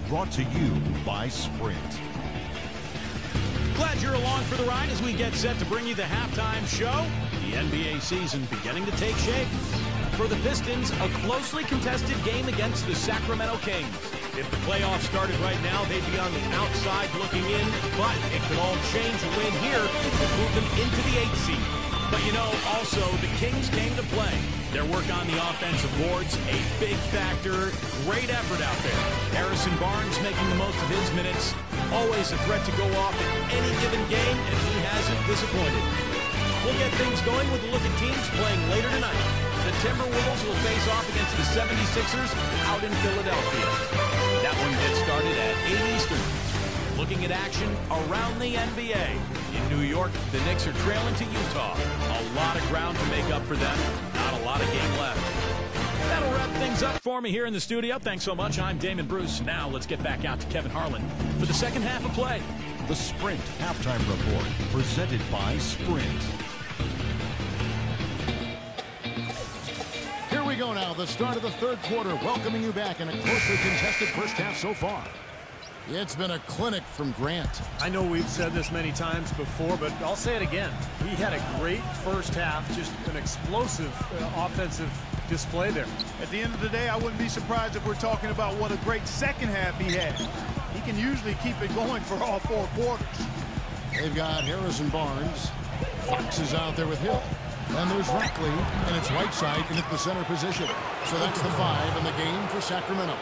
brought to you by Sprint. Glad you're along for the ride as we get set to bring you the halftime show. The NBA season beginning to take shape. For the Pistons, a closely contested game against the Sacramento Kings. If the playoffs started right now, they'd be on the outside looking in, but it could all change a win here to move them into the 8th seed. But you know, also, the Kings came to play. Their work on the offensive boards, a big factor, great effort out there. Harrison Barnes making the most of his minutes, always a threat to go off in any given game, and he hasn't disappointed. We'll get things going with a look at teams playing later tonight. The Timberwolves will face off against the 76ers out in Philadelphia. That one gets started at 8 Eastern. Looking at action around the NBA. In New York, the Knicks are trailing to Utah. A lot of ground to make up for them. Not a lot of game left. That'll wrap things up for me here in the studio. Thanks so much. I'm Damon Bruce. Now let's get back out to Kevin Harlan for the second half of play. The Sprint Halftime Report, presented by Sprint. Here we go now, the start of the third quarter, welcoming you back in a closely contested first half so far. It's been a clinic from Grant. I know we've said this many times before, but I'll say it again. He had a great first half, just an explosive offensive display there. At the end of the day, I wouldn't be surprised if we're talking about what a great second half he had. He can usually keep it going for all 4 quarters. They've got Harrison Barnes. Fox is out there with Hill. And there's Rackley, and it's Whiteside in the center position. So that's the 5 in the game for Sacramento.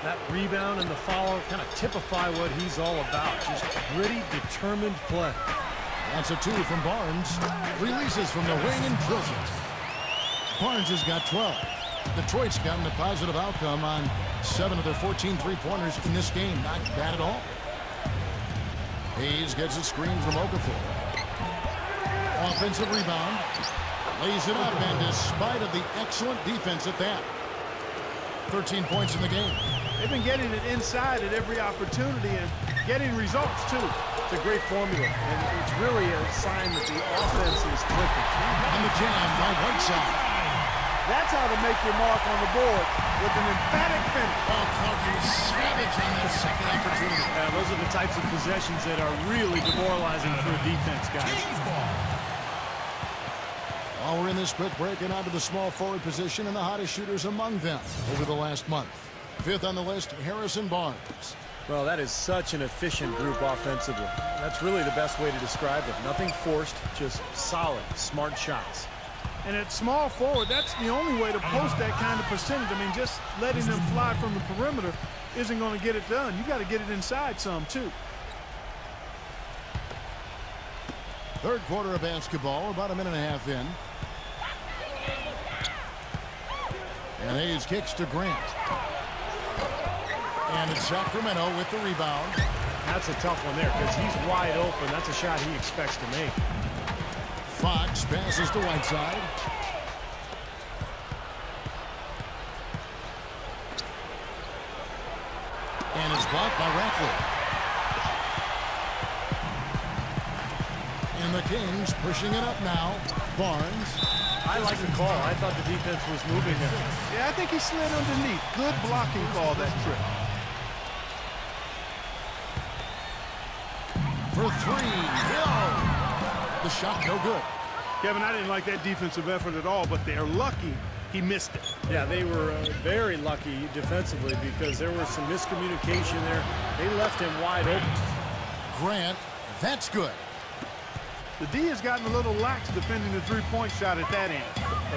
That rebound and the follow kind of typify what he's all about. Just gritty, determined play. That's a 2 from Barnes. Releases from the wing and drills it. Barnes has got 12. Detroit's gotten a positive outcome on 7 of their 14 three-pointers in this game. Not bad at all. Hayes gets a screen from Okafor. Offensive rebound. Lays it up, and despite of the excellent defense at that, 13 points in the game. They've been getting it inside at every opportunity and getting results, too. It's a great formula, and it's really a sign that the offense is clicking. And the jam by Whiteside. That's how to make your mark on the board with an emphatic finish. Oh, Clark is savage on that second opportunity. Those are the types of possessions that are really demoralizing for a defense, guys. While we're in this quick break, and onto the small forward position and the hottest shooters among them over the last month. 5th on the list, Harrison Barnes. Well, that is such an efficient group offensively. That's really the best way to describe it. Nothing forced, just solid, smart shots. And at small forward, that's the only way to post that kind of percentage. I mean, just letting them fly from the perimeter isn't going to get it done. You got to get it inside some, too. Third quarter of basketball, about a minute and a half in. And Hayes kicks to Grant. And it's Sacramento with the rebound. That's a tough one there because he's wide open. That's a shot he expects to make. Fox passes to Whiteside. And it's blocked by Rackley. And the Kings pushing it up now. Barnes. I like the call. I thought the defense was moving him. Yeah, I think he slid underneath. Good blocking call that trip. For 3. Hill. The shot no good. Kevin, I didn't like that defensive effort at all, but they're lucky he missed it. Yeah, they were very lucky defensively because there was some miscommunication there. They left him wide open. Grant, that's good. The D has gotten a little lax defending the three-point shot at that end.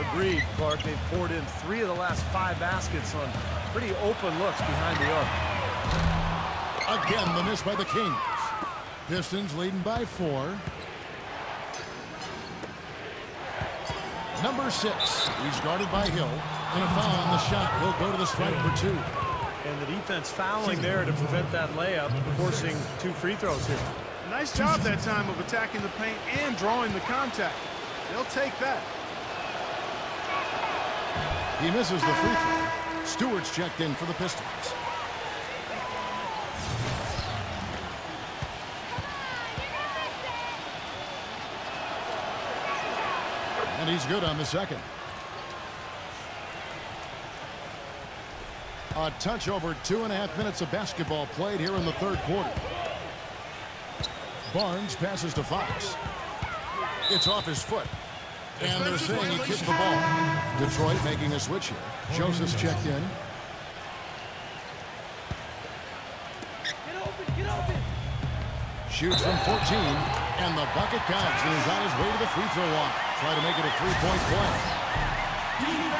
Agreed, Clark. They've poured in 3 of the last 5 baskets on pretty open looks behind the arc. Again, the miss by the Kings. Pistons leading by 4. Number 6. He's guarded by Hill. And a foul on the shot. He'll go to the stripe for 2. And the defense fouling there to prevent that layup, forcing 2 free throws here. Nice job that time of attacking the paint and drawing the contact. They'll take that. He misses the free throw. Stewart's checked in for the Pistons. And he's good on the second. A touch over 2.5 minutes of basketball played here in the third quarter. Barnes passes to Fox. It's off his foot. And they're saying he kicked the ball. Detroit making a switch here. Joseph's checked in. Get open. Shoots from 14. And the bucket counts. And he's on his way to the free throw line. Try to make it a three-point play.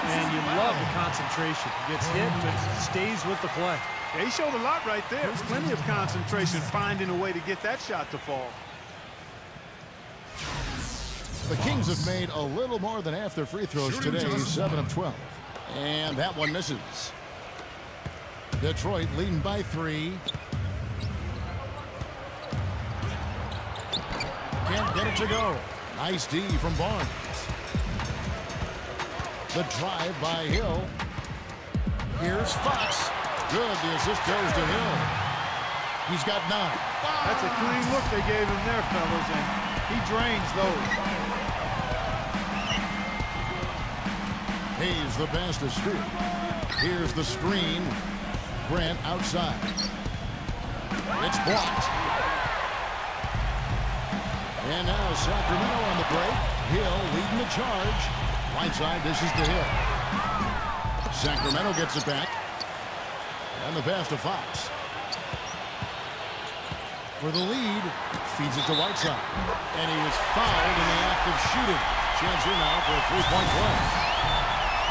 And you love the concentration. Gets hit, but stays with the play. Yeah, he showed a lot right there. There's plenty of concentration finding a way to get that shot to fall. The Kings have made a little more than half their free throws today, 7 of 12. And that one misses. Detroit leading by 3. Can't get it to go. Nice D from Barnes. The drive by Hill. Here's Fox. Good. The assist goes to Hill. He's got 9. That's a clean look they gave him there, fellas, and he drains those. Hayes the pass to Stewart. Here's the screen. Grant outside. It's blocked. And now Sacramento on the break. Hill leading the charge. Right side, this is to Hill. Sacramento gets it back. And the pass to Fox. For the lead, feeds it to Whiteside. And he was fouled in the act of shooting. Chance here now for a three-point play.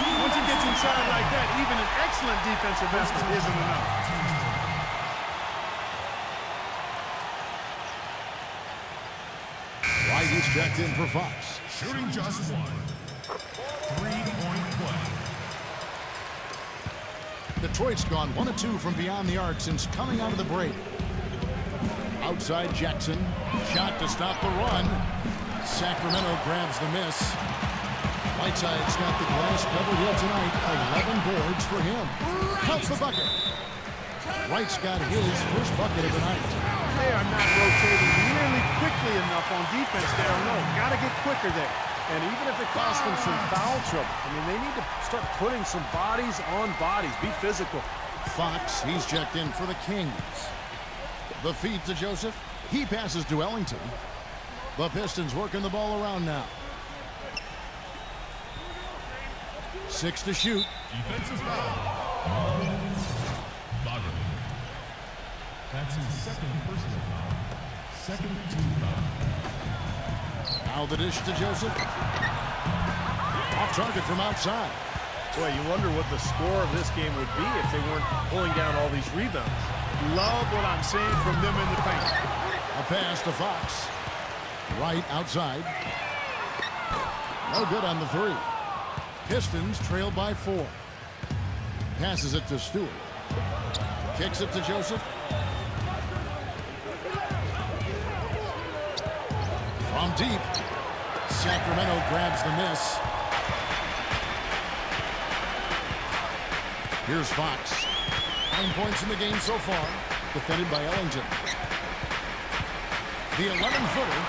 Once he gets inside like that, even an excellent defensive effort isn't enough. Whitey's checked in for Fox. Shooting just one. 3-point play. Detroit's gone 1 of 2 from beyond the arc since coming out of the break. Outside Jackson. Shot to stop the run. Sacramento grabs the miss. Whiteside's got the glass covered here tonight. 11 boards for him. Counts the bucket. Wright's got his first bucket of the night. They are not rotating nearly quickly enough on defense there. No, got to get quicker there. And even if it costs them some foul trouble, I mean, they need to start putting some bodies on bodies. Be physical. Fox, he's checked in for the Kings. The feed to Joseph. He passes to Ellington. The Pistons working the ball around now. 6 to shoot. Defensive foul. Bogger. That's his second personal foul. Second team foul. Now the dish to Joseph. Off target from outside. Boy, you wonder what the score of this game would be if they weren't pulling down all these rebounds. Love what I'm seeing from them in the paint. A pass to Fox. Right outside. No good on the 3. Pistons trail by 4. Passes it to Stewart. Kicks it to Joseph. From deep. Sacramento grabs the miss. Here's Fox. 9 points in the game so far. Defended by Ellington. The 11-footer.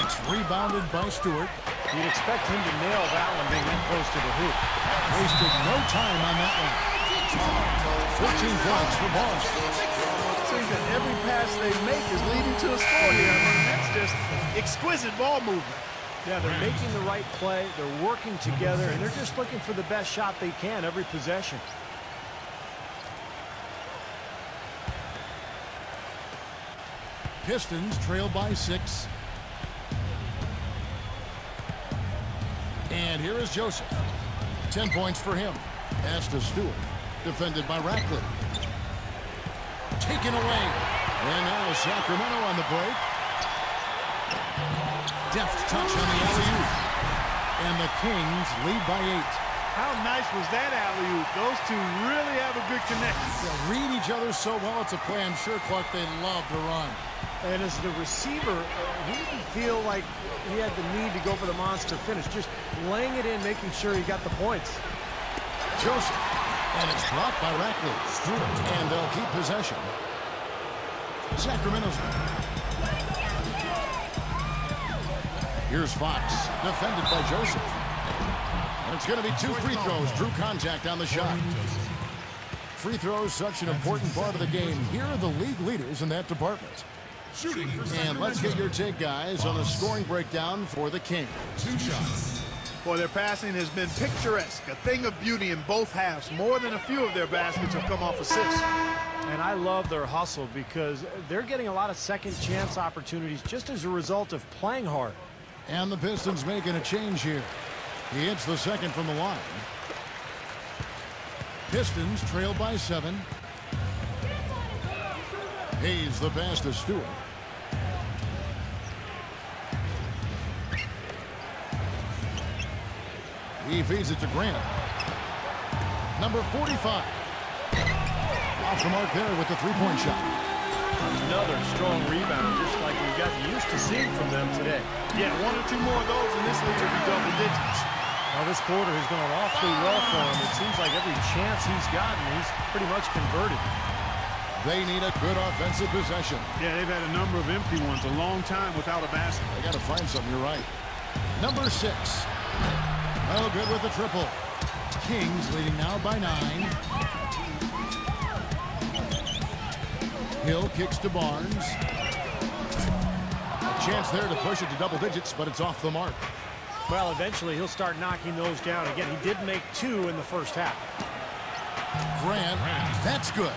It's rebounded by Stewart. You'd expect him to nail that one being that close to the hoop. Wasted no time on that one. 14 points for Boston. It seems that every pass they make is leading to a score here. I mean, that's just exquisite ball movement. Yeah, they're making the right play. They're working together, and they're just looking for the best shot they can every possession. Pistons trail by 6. And here is Joseph. 10 points for him. Pass to Stewart. Defended by Ratcliffe. Taken away. And now Sacramento on the break. Deft touch on the alley-oop. And the Kings lead by 8. How nice was that alley-oop? Those two really have a good connection. They read each other so well. It's a play I'm sure, Clark, they love to run. And as the receiver, he didn't feel like he had the need to go for the monster finish. Just laying it in, making sure he got the points. Joseph. And it's blocked by Ratcliffe. And they'll keep possession. Sacramento's. Here's Fox. Defended by Joseph. And it's going to be 2 free throws. Drew contact on the shot. free throws such an important part of the game. Here are the league leaders in that department. Shooting for And let's get your take, guys, on the scoring breakdown for the Kings. 2 shots. Boy, their passing has been picturesque, a thing of beauty in both halves. More than a few of their baskets have come off assists. And I love their hustle because they're getting a lot of second chance opportunities just as a result of playing hard. And the Pistons making a change here. He hits the second from the line. Pistons trail by 7. Hayes the pass to Stewart. He feeds it to Grant. Number 45. Off the mark there with the three-point shot. Another strong rebound, just like we've gotten used to seeing from them today. Yeah, 1 or 2 more of those, and this lead will be double digits. Now, this quarter has gone awfully well for him. It seems like every chance he's gotten, he's pretty much converted. They need a good offensive possession. Yeah, they've had a number of empty ones, a long time without a basket. They got to find something, you're right. Number 6. Oh, good with the triple. Kings leading now by 9. Hill kicks to Barnes. A chance there to push it to double digits, but it's off the mark. Well, eventually he'll start knocking those down. Again, he did make 2 in the first half. Grant, that's good.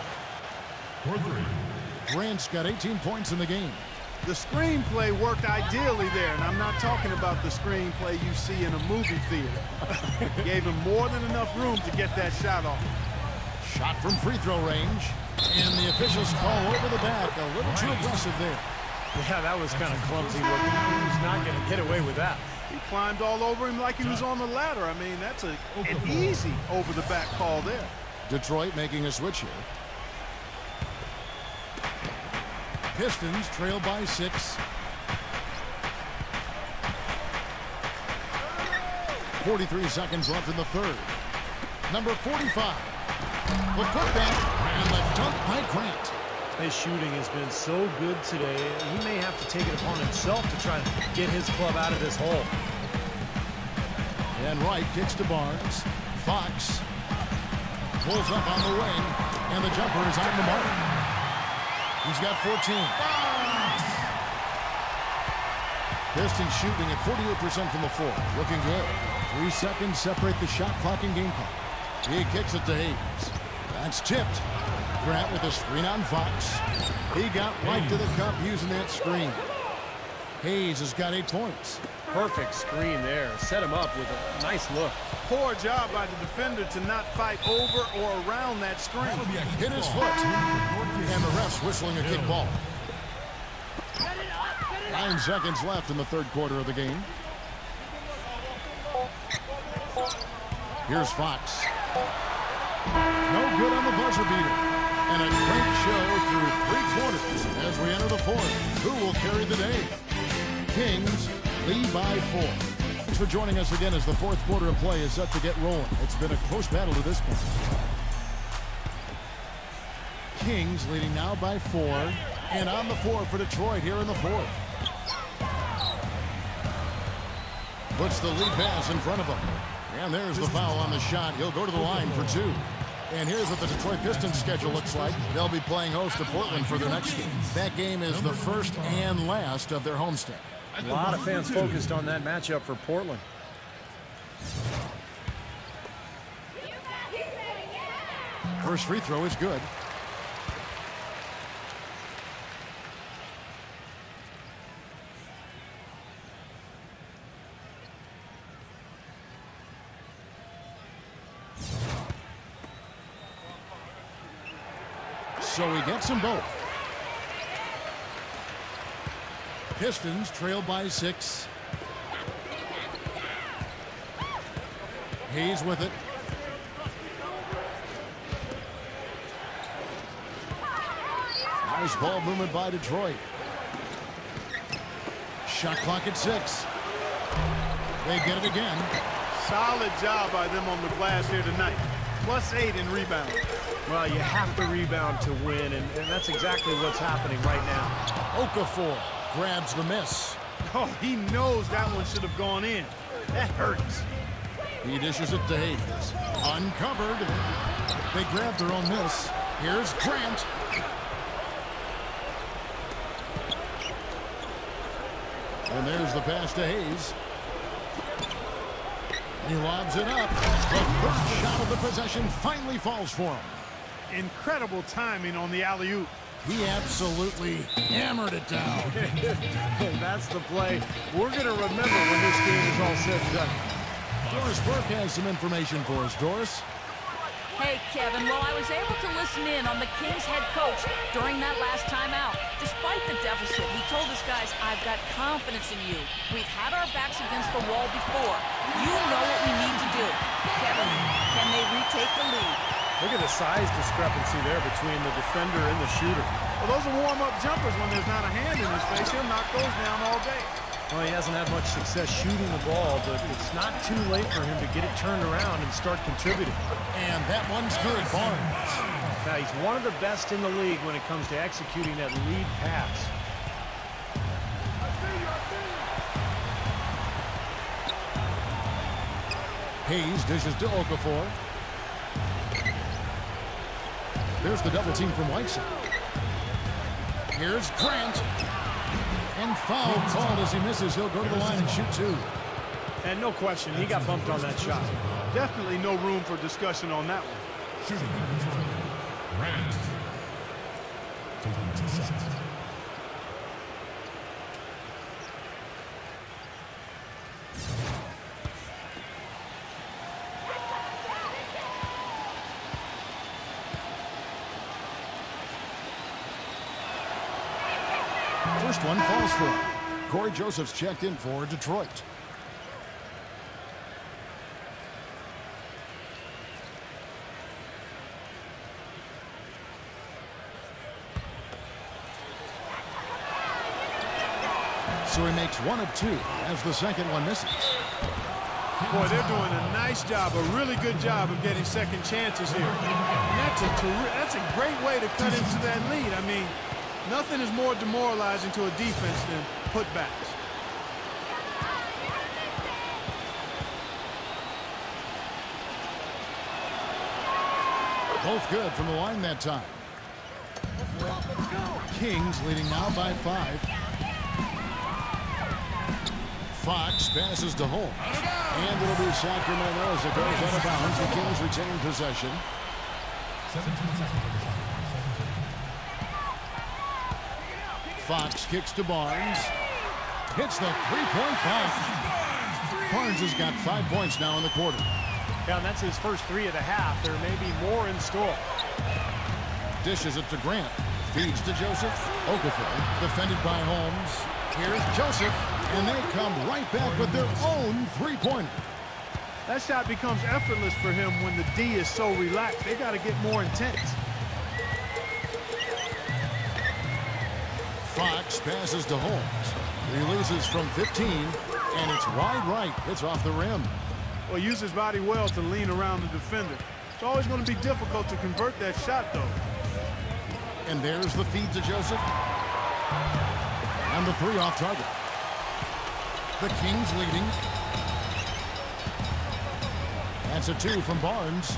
For 3. Grant's got 18 points in the game. The screenplay worked ideally there, and I'm not talking about the screenplay you see in a movie theater. Gave him more than enough room to get that shot off. Shot from free throw range. And the officials call over the back. A little too aggressive there. Yeah, that was kind of clumsy looking. He's not going to get away with that. He climbed all over him like he was on the ladder. I mean, that's an easy over-the-back call there. Detroit making a switch here. Pistons trail by 6. 43 seconds left in the third. Number 45. The putback and the dunk by Grant. His shooting has been so good today. He may have to take it upon himself to try to get his club out of this hole. And Wright kicks to Barnes. Fox pulls up on the wing, and the jumper is on the mark. He's got 14. Pistons shooting at 48% from the floor. Looking good. 3 seconds separate the shot clock and game clock. He kicks it to Hayes. That's tipped. Grant with a screen on Fox. He got right to the cup using that screen. Hayes has got 8 points. Perfect screen there. Set him up with a nice look. Poor job by the defender to not fight over or around that screen. Hit his foot. And the ref's whistling a kick ball. 9 seconds left in the third quarter of the game. Here's Fox. No good on the buzzer beater. And a great show through 3 quarters as we enter the fourth. Who will carry the day? Kings lead by 4. Thanks for joining us again as the fourth quarter of play is set to get rolling. It's been a close battle to this point. Kings leading now by 4. And on the floor for Detroit here in the fourth. Puts the lead pass in front of him. And there's the foul on the shot. He'll go to the line for 2. And here's what the Detroit Pistons schedule looks like. They'll be playing host to Portland for their next game. That game is the first and last of their homestand. A lot of fans focused on that matchup for Portland. First free throw is good. So he gets them both. Pistons trail by 6. Hayes with it. Nice ball movement by Detroit. Shot clock at 6. They get it again. Solid job by them on the glass here tonight. +8 in rebound. Well, you have to rebound to win, and that's exactly what's happening right now. Okafor grabs the miss. Oh, he knows that one should have gone in. That hurts. He dishes it to Hayes. Uncovered. They grabbed their own miss. Here's Grant. And there's the pass to Hayes. He lobs it up. The third shot of the possession finally falls for him. Incredible timing on the alley-oop. He absolutely hammered it down. That's the play we're going to remember when this game is all said and done. Doris Burke has some information for us. Doris? Hey, Kevin, well, I was able to listen in on the Kings head coach during that last timeout. Despite the deficit, he told his guys, I've got confidence in you. We've had our backs against the wall before. You know what we need to do. Kevin, can they retake the lead? Look at the size discrepancy there between the defender and the shooter. Well, those are warm-up jumpers. When there's not a hand in his face, he'll knock those down all day. Well, he hasn't had much success shooting the ball, but it's not too late for him to get it turned around and start contributing. And that one's good, Barnes. Now, he's one of the best in the league when it comes to executing that lead pass. Hayes dishes to Okafor. There's the double team from Whiteside. Here's Grant. And foul called as he misses. He'll go to the line and shoot two. And no question, he got bumped on that shot. Definitely no room for discussion on that one. Shooting. Grant. Taking 2 shots. First one falls for him. Corey Joseph's checked in for Detroit. So he makes 1 of 2 as the second one misses. Boy, they're doing a nice job, a really good job of getting second chances here. And that's a great way to cut into that lead. I mean, nothing is more demoralizing to a defense than putbacks. Both good from the line that time. Kings leading now by 5. Fox passes to Holmes. And it'll be Sacramento as it goes out of bounds. The Kings retain possession. 17 seconds. Fox kicks to Barnes. Hits the three-point bomb. Barnes has got 5 points now in the quarter. Yeah, and that's his first 3 of the half. There may be more in store. Dishes it to Grant. Feeds to Joseph. Okafor defended by Holmes. Here's Joseph. And they come right back with their own three-pointer. That shot becomes effortless for him when the D is so relaxed. They got to get more intense. Fox passes to Holmes. Releases from 15, and it's wide right. It's off the rim. Well, use his body well to lean around the defender. It's always going to be difficult to convert that shot, though. And there's the feed to Joseph. And the 3 off target. The Kings leading. That's a 2 from Barnes.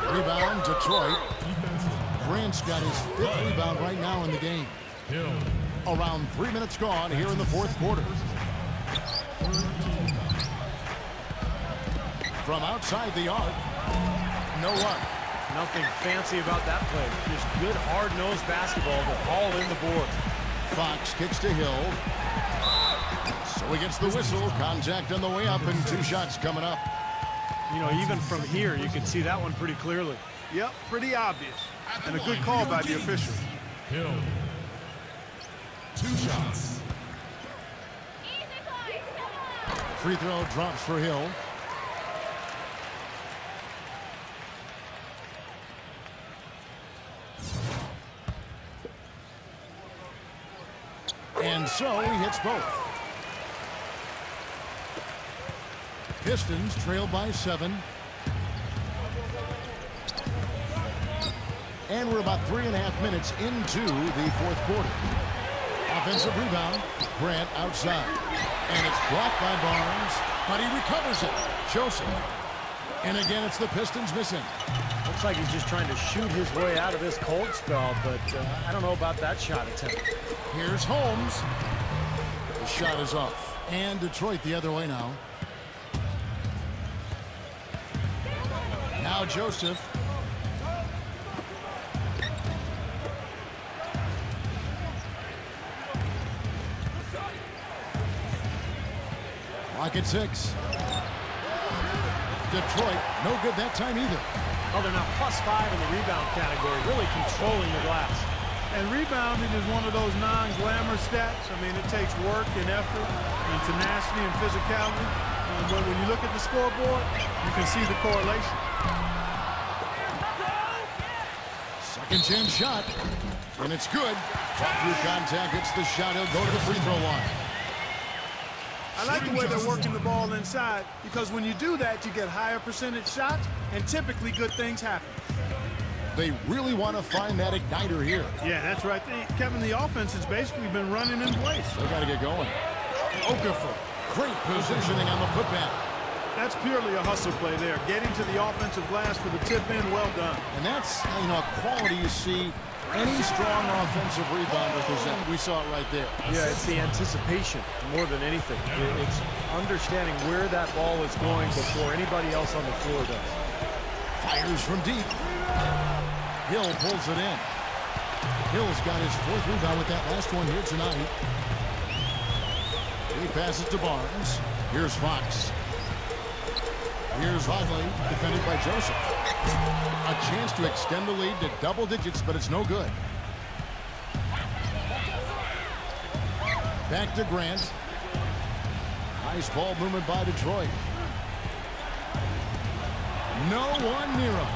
Rebound, Detroit. Grant's got his 5th rebound right now in the game. Around 3 minutes gone here in the 4th quarter. From outside the arc, no luck. Nothing fancy about that play. Just good, hard-nosed basketball, but all in the board. Fox kicks to Hill. So he gets the whistle. Contact on the way up, and 2 shots coming up. You know, even from here, you can see that one pretty clearly. Yep, pretty obvious. And a good call by the official. Hill. 2 shots. Free throw drops for Hill. And so he hits both. Pistons trail by 7. And we're about 3.5 minutes into the 4th quarter. Offensive rebound. Grant outside. And it's blocked by Barnes, but he recovers it. Joseph. And again, it's the Pistons missing. Looks like he's just trying to shoot his way out of this cold spell, but I don't know about that shot attempt. Here's Holmes. The shot is off. And Detroit the other way now. Now Joseph. Clock at 6. Detroit, no good that time either. Oh, they're now +5 in the rebound category, really controlling the glass. And rebounding is one of those non-glamour stats. I mean, it takes work and effort and tenacity and physicality. But when you look at the scoreboard, you can see the correlation. Second chance shot. And it's good. Fought through contact, hits the shot. He'll go to the free throw line. I like the way they're working the ball inside, because when you do that, you get higher percentage shots, and typically good things happen. They really want to find that igniter here. Yeah, that's right. Kevin, the offense has basically been running in place. They got to get going. Okafor, great positioning on the putback. That's purely a hustle play there. Getting to the offensive glass for the tip in, well done. And that's, a quality you see any strong offensive rebounder present. We saw it right there. Yeah, it's the anticipation more than anything. It's understanding where that ball is going before anybody else on the floor does. Fires from deep. Hill pulls it in. Hill's got his 4th rebound with that last one here tonight. He passes to Barnes. Here's Fox. Here's Hodley, defended by Joseph. A chance to extend the lead to double digits, but it's no good. Back to Grant. Nice ball movement by Detroit. No one near him.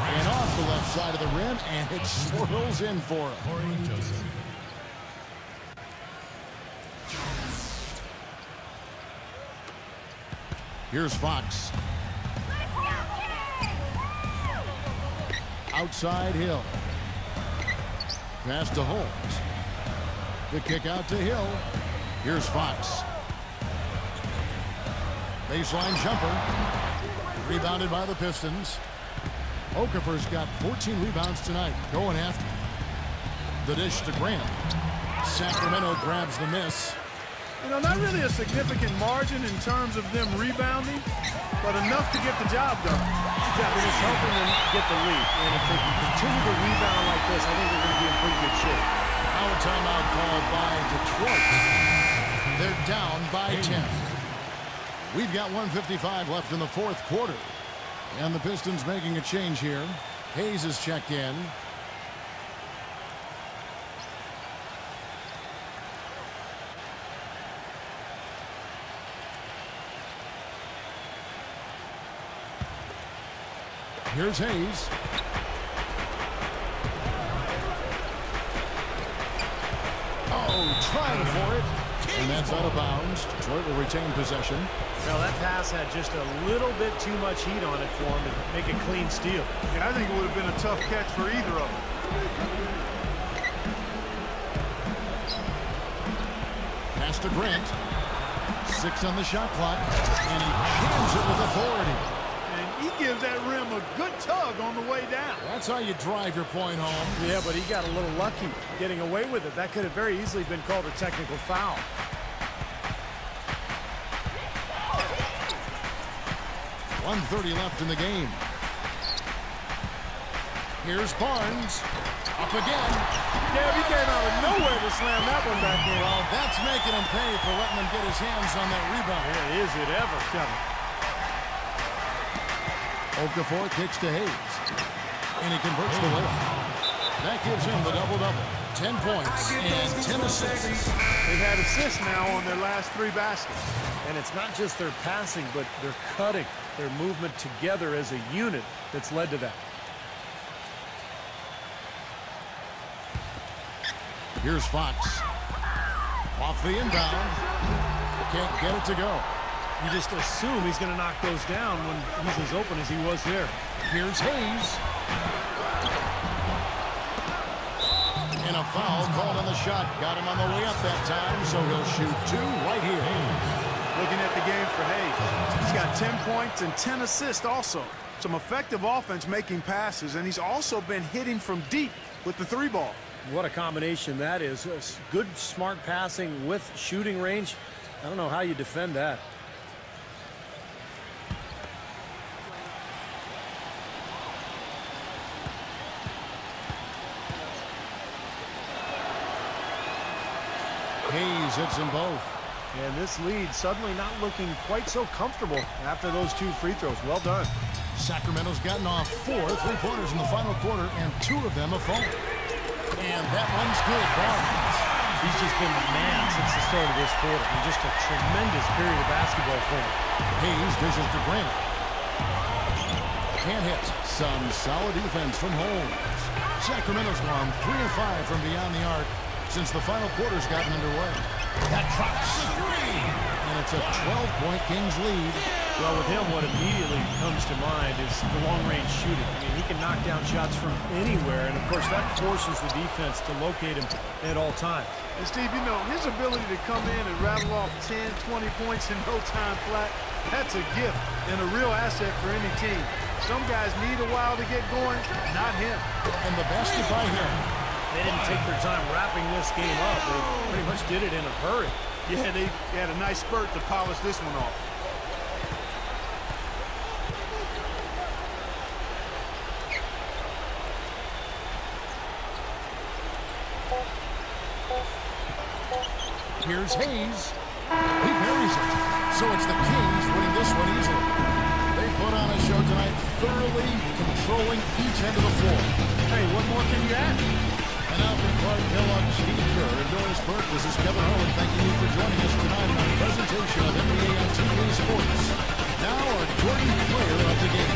And off the left side of the rim, and it swirls in for him. Here's Fox. Outside Hill. Pass to Holmes. The kick out to Hill. Here's Fox. Baseline jumper. Rebounded by the Pistons. Okafor's got 14 rebounds tonight. Going after. The dish to Grant. Sacramento grabs the miss. Not really a significant margin in terms of them rebounding, but enough to get the job done. Yeah, but it's helping them get the lead. And if they can continue to rebound like this, I think they're going to be in pretty good shape. Now a timeout called by Detroit. They're down by 10. We've got 1:55 left in the 4th quarter. And the Pistons making a change here. Hayes is checked in. Here's Hayes. Oh, trying for it. And that's out of bounds. Detroit will retain possession. Now that pass had just a little bit too much heat on it for him to make a clean steal. Yeah, I think it would have been a tough catch for either of them. Pass to Grant. 6 on the shot clock. And he jams it with authority. And he gives that rim a good tug on the way down. That's how you drive your point home. Yeah, but he got a little lucky getting away with it. That could have very easily been called a technical foul. .130 left in the game. Here's Barnes. Up again. Yeah, he came out of nowhere to slam that one back in. Well, that's making him pay for letting him get his hands on that rebound. Yeah, is it ever, Kevin? Okafor kicks to Hayes. And he converts the layup. That gives him the double-double. 10 points and 10 assists. They've had assists now on their last 3 baskets. And it's not just their passing, but their cutting, their movement together as a unit that's led to that. Here's Fox. Off the inbound. Can't get it to go. You just assume he's going to knock those down when he's as open as he was there. Here's Hayes. And a foul called on the shot. Got him on the way up that time, so he'll shoot 2 right here. Looking at the game for Hayes, he's got 10 points and 10 assists also. Some effective offense making passes, and he's also been hitting from deep with the 3-ball. What a combination that is. Good, smart passing with shooting range. I don't know how you defend that. Hayes hits them both. And this lead suddenly not looking quite so comfortable after those 2 free throws. Well done. Sacramento's gotten off 4 3-pointers in the final quarter, and 2 of them have fallen. And that one's good. Barnes. He's just been the man since the start of this quarter. And just a tremendous period of basketball for him. Hayes dishes to Grant. Can't hit. Some solid defense from Holmes. Sacramento's gone 3 of 5 from beyond the arc since the final quarter's gotten underway. That drops the 3. And it's a 12-point Kings lead. Well, with him, what immediately comes to mind is the long-range shooting. I mean, he can knock down shots from anywhere, and of course, that forces the defense to locate him at all times. And Steve, you know, his ability to come in and rattle off 10, 20 points in no time flat, that's a gift and a real asset for any team. Some guys need a while to get going, not him. And the basket by him. They didn't take their time wrapping this game up. They pretty much did it in a hurry. Yeah, they had a nice spurt to polish this one off. Here's Hayes. He buries it. So it's the Kings winning this one easily. They put on a show tonight, thoroughly controlling each end of the floor. Hey, what more can you add? And now from Clark Kellogg, Steve Kerr, and Doris Burke, this is Kevin Harlan thanking you for joining us tonight on the presentation of NBA on TV Sports. Now our Jordan player of the game.